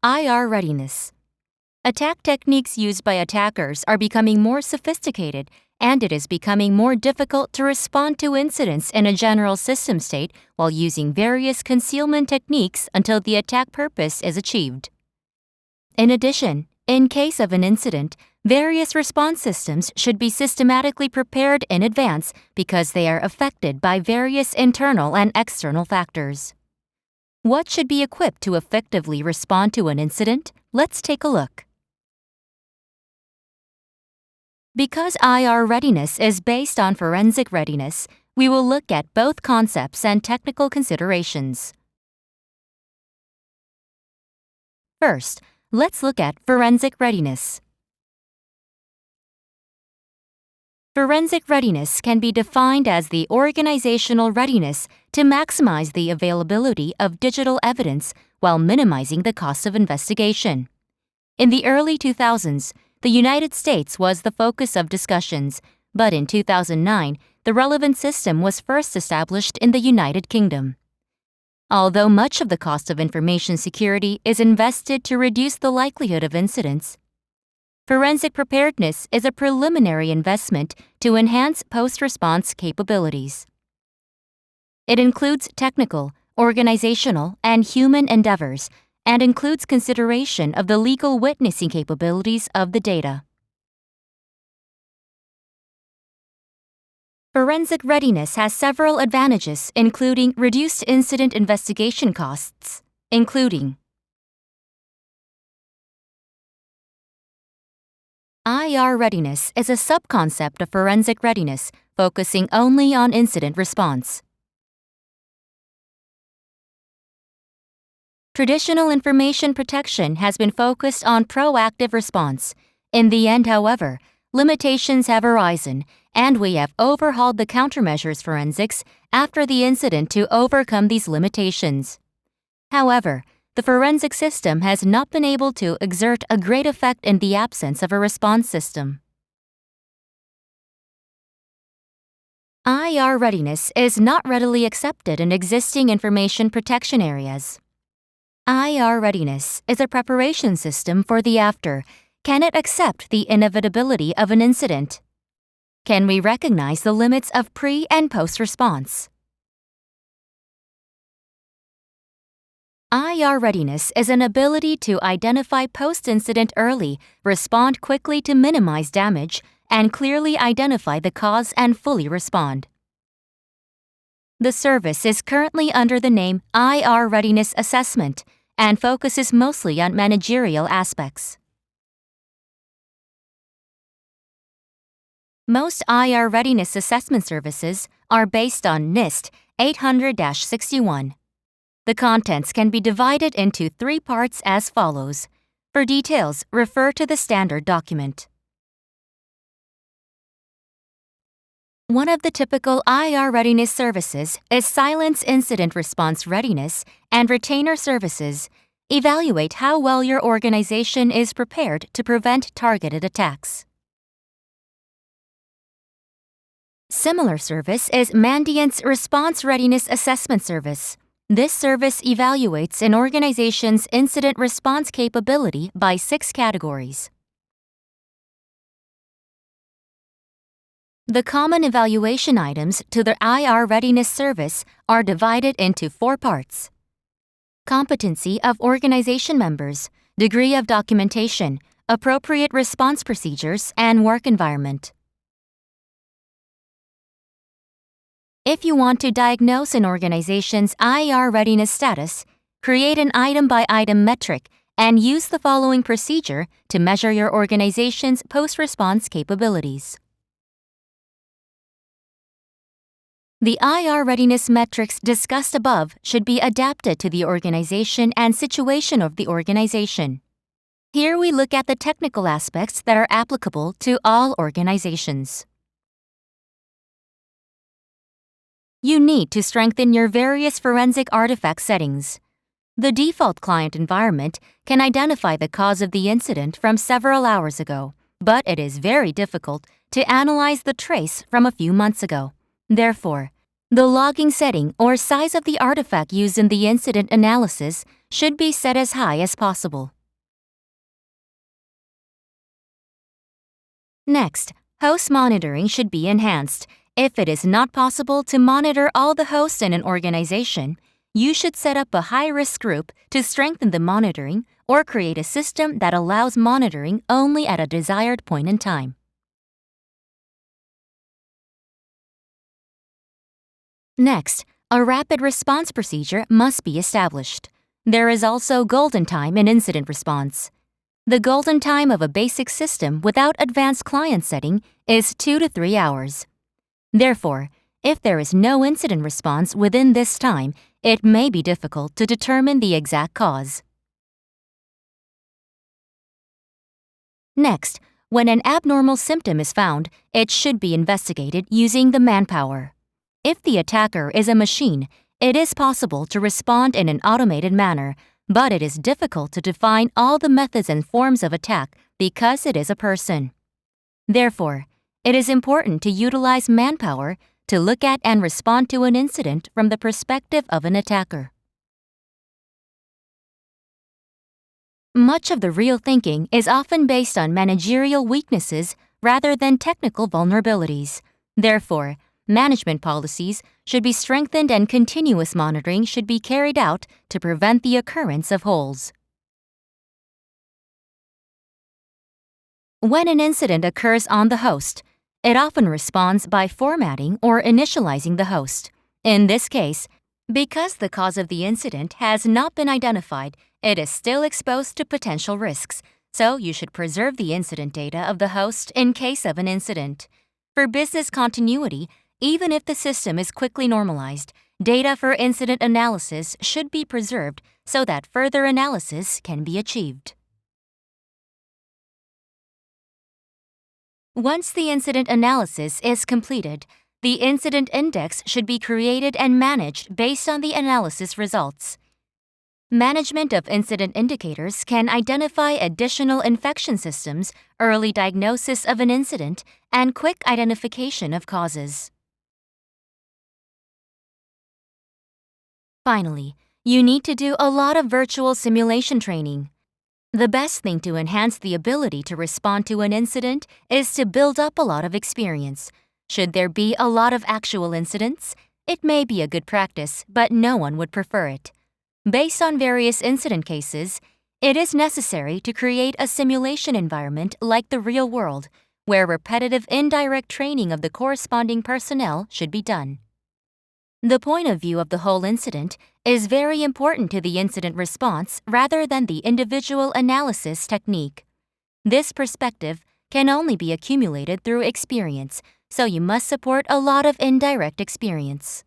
IR readiness. Attack techniques used by attackers are becoming more sophisticated, and it is becoming more difficult to respond to incidents in a general system state while using various concealment techniques until the attack purpose is achieved. In addition, in case of an incident, various response systems should be systematically prepared in advance because they are affected by various internal and external factors. What should be equipped to effectively respond to an incident? Let's take a look. Because IR readiness is based on forensic readiness, we will look at both concepts and technical considerations. First, let's look at forensic readiness. Forensic readiness can be defined as the organizational readiness to maximize the availability of digital evidence while minimizing the cost of investigation. In the early 2000s, the United States was the focus of discussions, but in 2009, the relevant system was first established in the United Kingdom. Although much of the cost of information security is invested to reduce the likelihood of incidents, forensic preparedness is a preliminary investment to enhance post-response capabilities. It includes technical, organizational, and human endeavors, and includes consideration of the legal witnessing capabilities of the data. Forensic readiness has several advantages, including reduced incident investigation costs, including IR readiness is a subconcept of forensic readiness, focusing only on incident response. Traditional information protection has been focused on proactive response. In the end, however, limitations have arisen, and we have overhauled the countermeasures forensics after the incident to overcome these limitations. However, the forensic system has not been able to exert a great effect in the absence of a response system. IR readiness is not readily accepted in existing information protection areas. IR readiness is a preparation system for the after. Can it accept the inevitability of an incident? Can we recognize the limits of pre- and post-response? IR readiness is an ability to identify post-incident early, respond quickly to minimize damage, and clearly identify the cause and fully respond. The service is currently under the name IR Readiness Assessment and focuses mostly on managerial aspects. Most IR readiness assessment services are based on NIST 800-61. The contents can be divided into 3 parts as follows. For details, refer to the standard document. One of the typical IR readiness services is Silence Incident Response Readiness and Retainer Services. Evaluate how well your organization is prepared to prevent targeted attacks. Similar service is Mandiant's Response Readiness Assessment Service. This service evaluates an organization's incident response capability by 6 categories. The common evaluation items to the IR readiness service are divided into 4 parts. Competency of organization members, degree of documentation, appropriate response procedures, and work environment. If you want to diagnose an organization's IR readiness status, create an item-by-item metric and use the following procedure to measure your organization's post-response capabilities. The IR readiness metrics discussed above should be adapted to the organization and situation of the organization. Here we look at the technical aspects that are applicable to all organizations. You need to strengthen your various forensic artifact settings. The default client environment can identify the cause of the incident from several hours ago, but it is very difficult to analyze the trace from a few months ago. Therefore, The logging setting or size of the artifact used in the incident analysis should be set as high as possible. Next, host monitoring should be enhanced. If it is not possible to monitor all the hosts in an organization, you should set up a high-risk group to strengthen the monitoring or create a system that allows monitoring only at a desired point in time. Next, a rapid response procedure must be established. There is also golden time in incident response. The golden time of a basic system without advanced client setting is 2 to 3 hours. Therefore, if there is no incident response within this time, it may be difficult to determine the exact cause. Next, when an abnormal symptom is found, it should be investigated using the manpower. If the attacker is a machine, it is possible to respond in an automated manner, but it is difficult to define all the methods and forms of attack because it is a person. Therefore, it is important to utilize manpower to look at and respond to an incident from the perspective of an attacker. Much of the real thinking is often based on managerial weaknesses rather than technical vulnerabilities. Therefore, management policies should be strengthened and continuous monitoring should be carried out to prevent the occurrence of holes. When an incident occurs on the host, it often responds by formatting or initializing the host. In this case, because the cause of the incident has not been identified, it is still exposed to potential risks, so you should preserve the incident data of the host in case of an incident. For business continuity, even if the system is quickly normalized, data for incident analysis should be preserved so that further analysis can be achieved. Once the incident analysis is completed, the incident index should be created and managed based on the analysis results. Management of incident indicators can identify additional infection systems, early diagnosis of an incident, and quick identification of causes. Finally, you need to do a lot of virtual simulation training. The best thing to enhance the ability to respond to an incident is to build up a lot of experience. Should there be a lot of actual incidents, it may be a good practice, but no one would prefer it. Based on various incident cases, it is necessary to create a simulation environment like the real world, where repetitive indirect training of the corresponding personnel should be done. The point of view of the whole incident is very important to the incident response rather than the individual analysis technique. This perspective can only be accumulated through experience, so you must support a lot of indirect experience.